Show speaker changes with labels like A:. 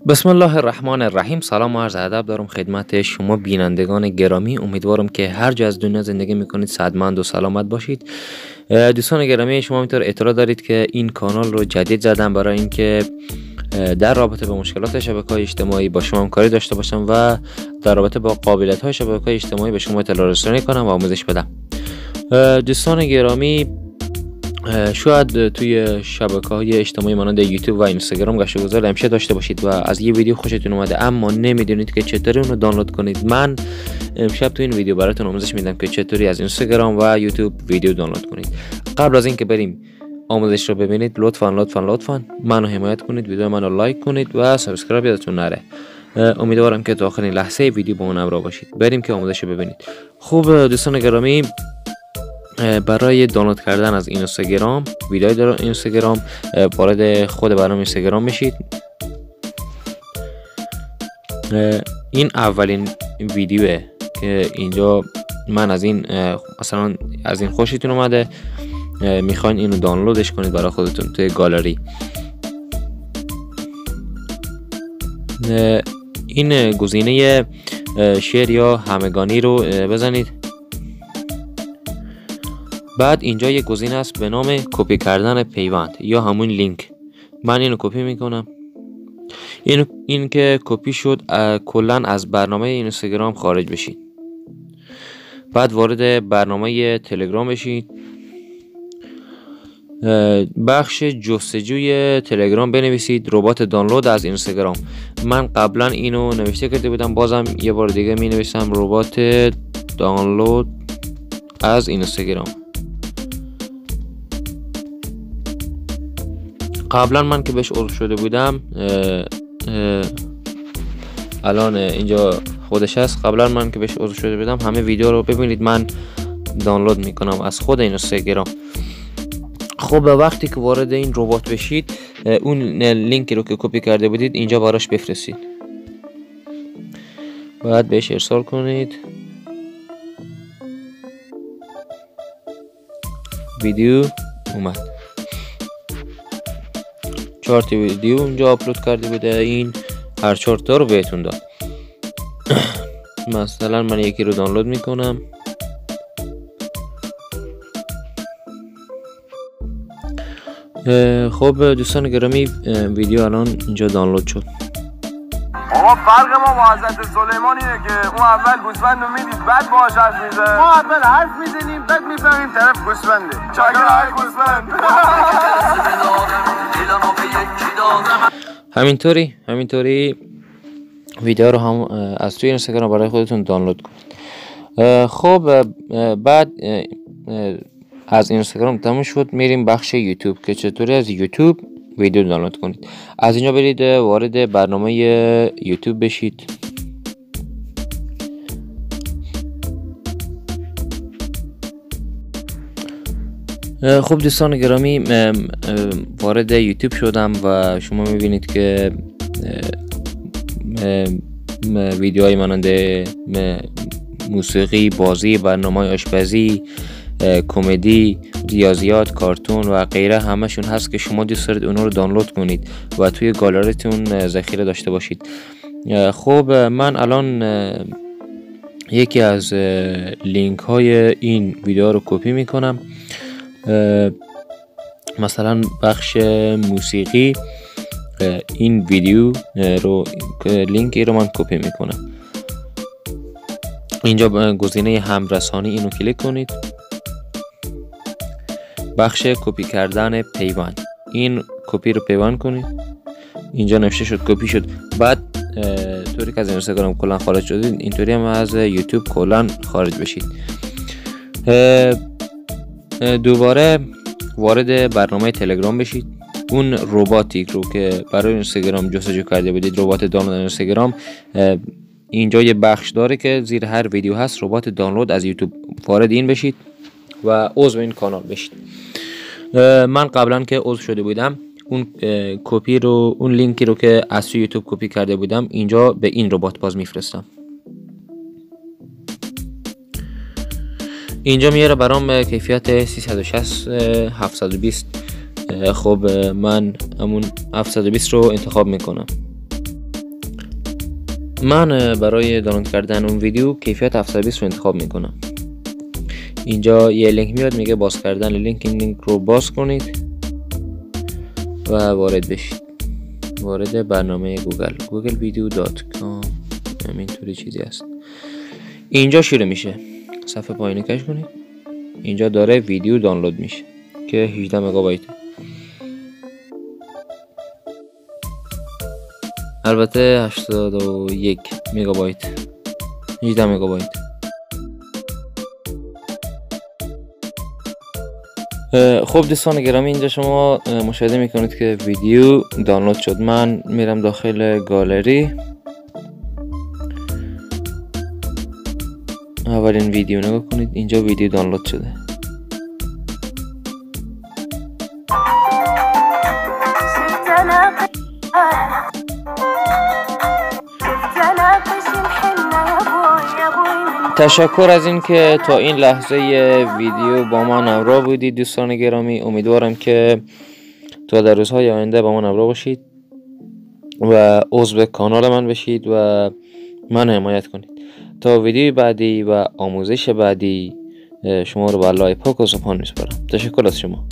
A: بسم الله الرحمن الرحیم. سلام و عرض ادب دارم خدمت شما بینندگان گرامی. امیدوارم که هر جا از دنیا زندگی میکنید سعادتمند و سلامت باشید. دوستان گرامی، شما اینطور اطلاع دارید که این کانال رو جدید زدم برای اینکه در رابطه با مشکلات شبکه‌های اجتماعی با شما همکاری داشته باشم و در رابطه با قابلیت‌های شبکه‌های اجتماعی به شما اطلاع رسانی کنم و آموزش بدم. دوستان گرامی، شاید توی شبکه‌های اجتماعی مانند یوتیوب و اینستاگرام گشت و گذار همیشه داشته باشید و از یه ویدیو خوشتون اومده اما نمیدونید که چطوری اون رو دانلود کنید. من امشب تو این ویدیو براتون آموزش میدم که چطوری از اینستاگرام و یوتیوب ویدیو دانلود کنید. قبل از اینکه بریم آموزش رو ببینید لطفاً منو حمایت کنید، ویدیو منو لایک کنید و سابسکرایب یادتون نره. امیدوارم که تا آخرین لحظه ویدیو با من همراه باشید. بریم که آموزش رو ببینید. خوب دوستان گرامی، برای دانلود کردن از اینستاگرام ویدیوهای در اینستاگرام وارد خود برنامه اینستاگرام بشید. این اولین ویدیوه که اینجا من از این مثلا از این خوشتون اومده، میخواین اینو دانلودش کنید برای خودتون توی گالری. این گزینه شیر یا همگانی رو بزنید. بعد اینجا یک گزینه است به نام کپی کردن پیوند یا همون لینک. من اینو کپی میکنم. این که کپی شد، کلا از برنامه اینستاگرام خارج بشید. بعد وارد برنامه تلگرام بشید. بخش جستجوی تلگرام بنویسید ربات دانلود از اینستاگرام. من قبلا اینو نوشته کرده بودم، بازم یه بار دیگه می نویسم ربات دانلود از اینستاگرام. قبلا من که بهش عضو شده بودم، الان اینجا خودش هست. قبلا من که بهش عضو شده بودم همه ویدیو رو ببینید من دانلود میکنم از خود اینستاگرام. خب وقتی که وارد این ربات بشید، اون لینکی رو که کپی کرده بودید اینجا براش بفرستید. بعد بهش ارسال کنید. ویدیو اومد. 4 تا ویدیو اونجا آپلود کرده بوده. این هر 4 تا رو بهتون داد. مثلا من یکی رو دانلود میکنم. خب دوستان گرامی، ویدیو الان اینجا دانلود شد.
B: آقا فرق ما با حضرت سلیمان اینه که اون اول گوسفند رو میدید بعد باهاش حرف میزنه. ما اول حرف میزنیم بعد میفهمیم طرف گوسفنده. چاکر های گوسفند.
A: همینطوری ویدیو رو هم از توی اینستاگرام برای خودتون دانلود کنید. خب بعد از اینستاگرام تموم شد، میریم بخش یوتیوب که چطوری از یوتیوب ویدیو دانلود کنید. از اینجا برید وارد برنامه یوتیوب بشید. خب دوستان گرامی، وارد یوتیوب شدم و شما میبینید که ویدیوهای مانند موسیقی، بازی، برنامه‌های آشپزی، کمدی، ریاضیات، کارتون و غیره همشون هست که شما دوست دارید اونها رو دانلود کنید و توی گالریتون ذخیره داشته باشید. خب من الان یکی از لینک های این ویدیو رو کپی میکنم. مثلا بخش موسیقی، این ویدیو رو لینک رو من کپی میکنم. اینجا گزینه همرسانی اینو کلیک کنید. بخش کپی کردن پیوند، این کپی رو پیوند کنید. اینجا نوشته شد کپی شد. بعد طوری که از اینستاگرام کلا خارج شدید، اینطوری هم از یوتیوب کلا خارج بشید. دوباره وارد برنامه تلگرام بشید. اون رباتی رو که برای اینستاگرام جستجو کرده بودید، ربات دانلود اینستاگرام، اینجا یه بخش داره که زیر هر ویدیو هست ربات دانلود از یوتیوب. وارد این بشید و عضو این کانال بشید. من قبلا که عضو شده بودم، اون کپی رو، اون لینکی رو که از یوتیوب کپی کرده بودم اینجا به این ربات باز میفرستم. اینجا میاره برام کیفیت 360 720. خب من همون 720 رو انتخاب میکنم. من برای دانلود کردن اون ویدیو کیفیت 720 رو انتخاب میکنم. اینجا یه لینک میاد میگه باز کردن لینک، این لینک رو باز کنید و وارد بشید. وارد برنامه google.video.com همینطوری چیزی هست. اینجا شروع میشه. صفحه پایین کش کنید. اینجا داره ویدیو دانلود میشه که 18 مگابایت. البته 81 مگابایت، 18 مگابایت. خب دوستان گرامی، اینجا شما مشاهده میکنید که ویدیو دانلود شد. من میرم داخل گالری، اولین ویدیو نگاه کنید. اینجا ویدیو دانلود شده. تشکر از این که تا این لحظه ویدیو با من همراه بودید دوستان گرامی. امیدوارم که تا در روزهای آینده با من همراه باشید و عضو کانال من بشید و من حمایت کنید. تا ویدیو بعدی و آموزش بعدی شما رو به الله پاک و سبحان میسپارم. تشکر از شما.